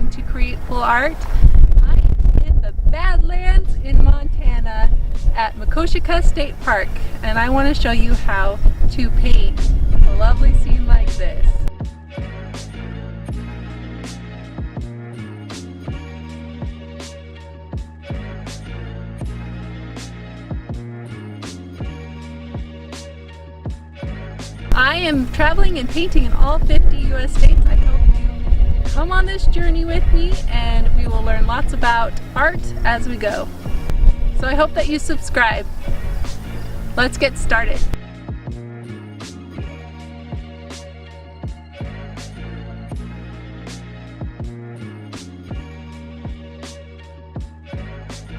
welcome to Createful Art. I am in the Badlands in Montana at Makoshika State Park, and I want to show you how to paint a lovely scene like this. I am traveling and painting in all 50 US states. I hope you come on this journey with me and we will learn lots about art as we go. So I hope that you subscribe. Let's get started.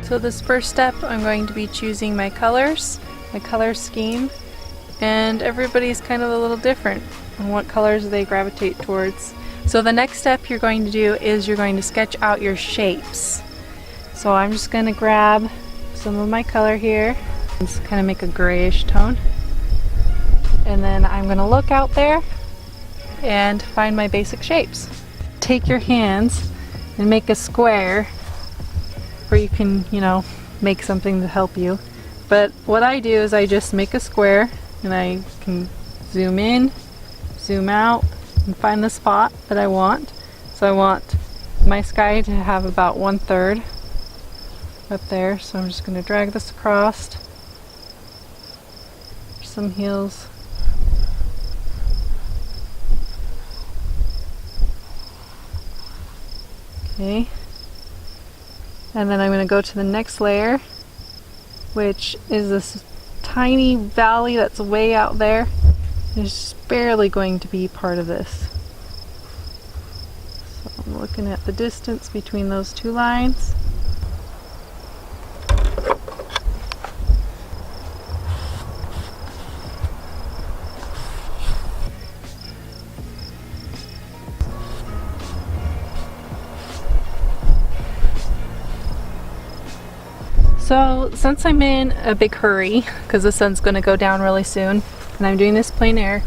So this first step, I'm going to be choosing my colors, my color scheme. And everybody's kind of a little different on what colors they gravitate towards. So the next step you're going to do is you're going to sketch out your shapes. So I'm just going to grab some of my color here and just kind of make a grayish tone. And then I'm going to look out there and find my basic shapes. Take your hands and make a square where you can, make something to help you. But what I do is I just make a square and I can zoom in, zoom out, and find the spot that I want. So I want my sky to have about 1/3 up there. So I'm just going to drag this across. Some hills. Okay. And then I'm going to go to the next layer, which is this tiny valley that's way out there. It's just barely going to be part of this. So I'm looking at the distance between those two lines. So since I'm in a big hurry because the sun's going to go down really soon and I'm doing this plein air,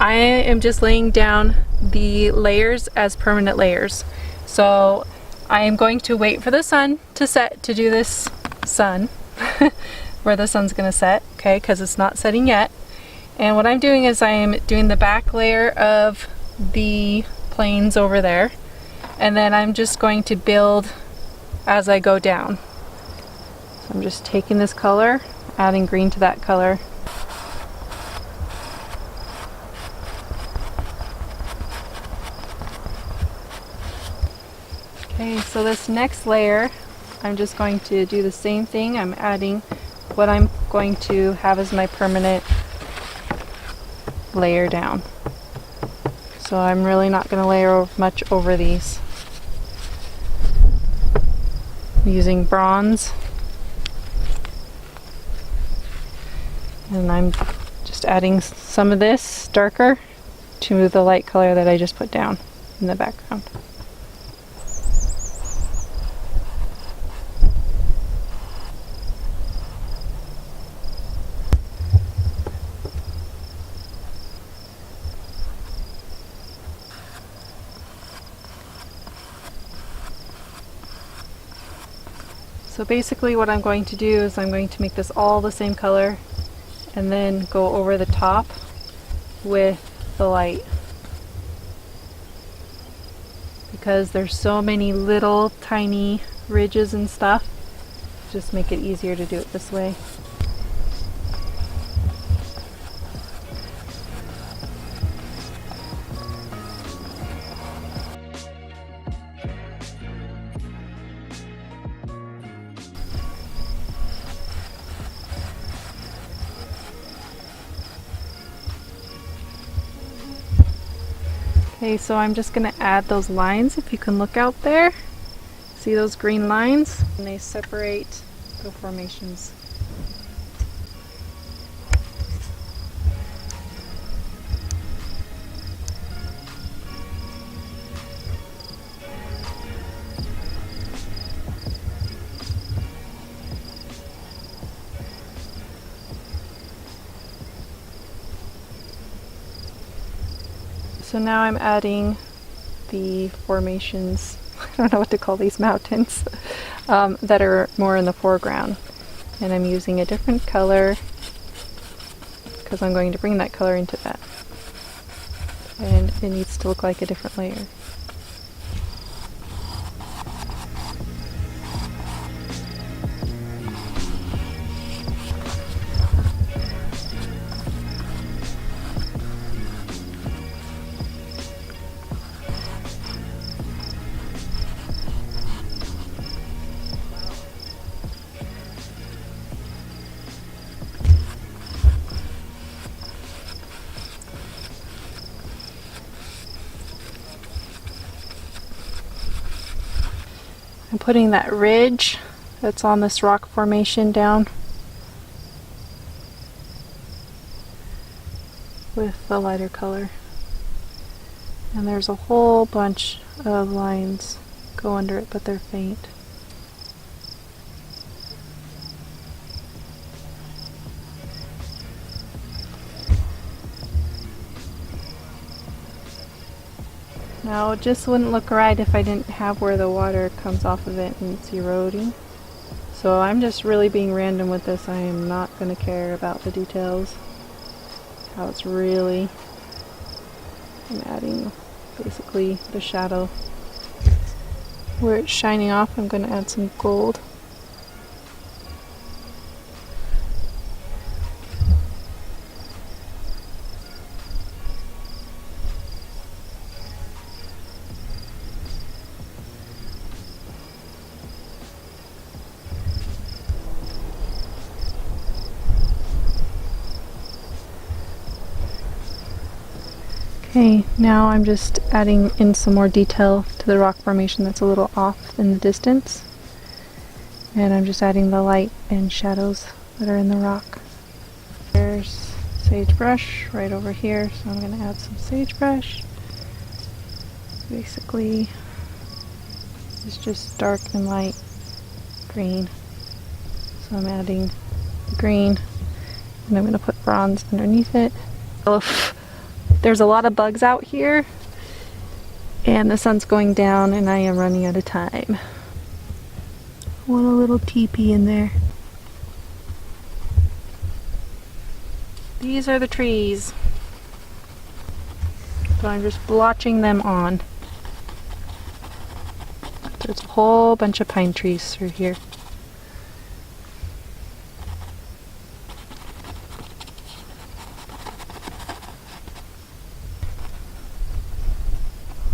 I am just laying down the layers as permanent layers. So I am going to wait for the sun to set to do this sun where the sun's going to set, okay, because it's not setting yet. And what I'm doing is I am doing the back layer of the plains over there, and then I'm just going to build as I go down. I'm just taking this color, adding green to that color. Okay, so this next layer, I'm just going to do the same thing. I'm adding what I'm going to have as my permanent layer down. So I'm really not going to layer much over these. I'm using bronze. And I'm just adding some of this darker to the light color that I just put down in the background. So basically what I'm going to do is I'm going to make this all the same color and then go over the top with the light, because there's so many little tiny ridges and stuff. Just make it easier to do it this way. Okay, so I'm just going to add those lines. If you can look out there, see those green lines? And they separate the formations. So now I'm adding the formations don't know what to call these mountains, that are more in the foreground. And I'm using a different color because I'm going to bring that color into that. And it needs to look like a different layer. I'm putting that ridge that's on this rock formation down with the lighter color. And there's a whole bunch of lines go under it, but they're faint. Now it just wouldn't look right if I didn't have where the water comes off of it and it's eroding. So I'm just really being random with this. I am not going to care about the details. How it's really... I'm adding basically the shadow. Where it's shining off, I'm going to add some gold. Okay, now I'm just adding in some more detail to the rock formation that's a little off in the distance. And I'm just adding the light and shadows that are in the rock. There's sagebrush right over here, so I'm going to add some sagebrush. Basically, it's just dark and light green. So I'm adding green, and I'm going to put bronze underneath it. There's a lot of bugs out here, and the sun's going down, and I am running out of time. I want a little teepee in there. These are the trees. So I'm just blotching them on. There's a whole bunch of pine trees through here.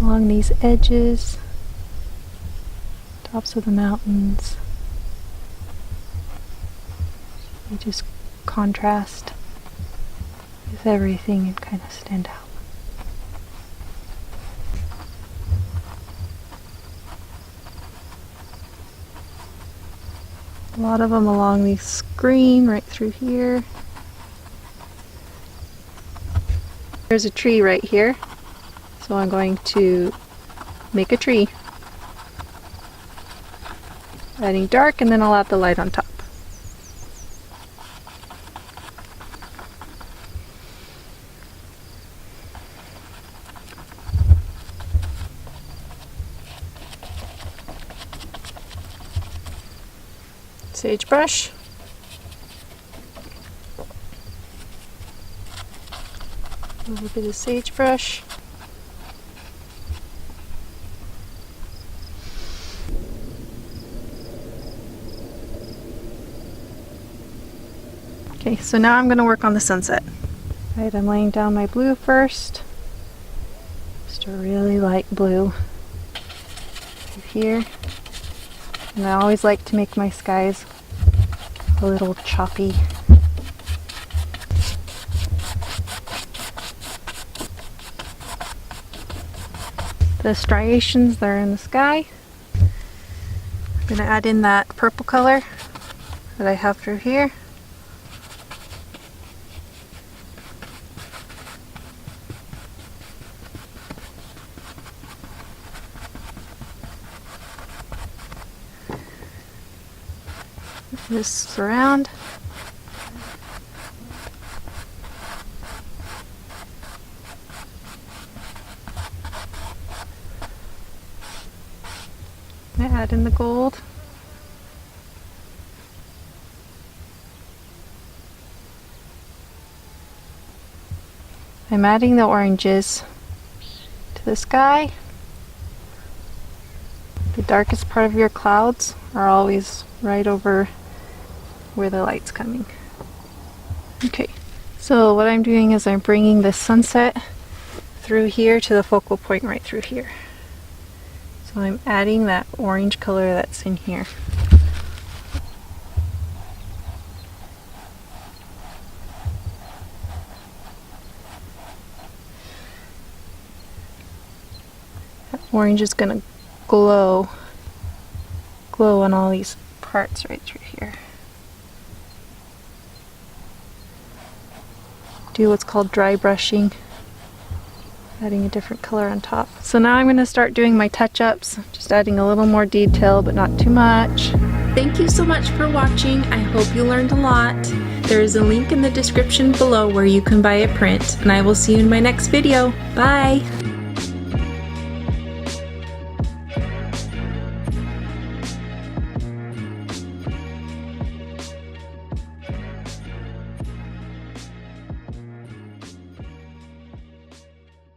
Along these edges, tops of the mountains. They just contrast with everything and kind of stand out. A lot of them along the screen right through here. There's a tree right here. So I'm going to make a tree, adding dark, and then I'll add the light on top. Sagebrush. A little bit of sagebrush. Okay, so now I'm going to work on the sunset. Right, I'm laying down my blue first. Just a really light blue. Right here. And I always like to make my skies a little choppy. The striations that are in the sky. I'm going to add in that purple color that I have through here. This around. I add in the gold. I'm adding the oranges to the sky. The darkest part of your clouds are always right over where the light's coming. Okay, so what I'm doing is I'm bringing the sunset through here to the focal point right through here. So I'm adding that orange color that's in here. That orange is gonna glow on all these parts right through here. Do what's called dry brushing, adding a different color on top. So now I'm going to start doing my touch-ups, just adding a little more detail but not too much. Thank you so much for watching. I hope you learned a lot. There is a link in the description below where you can buy a print, and I will see you in my next video. Bye!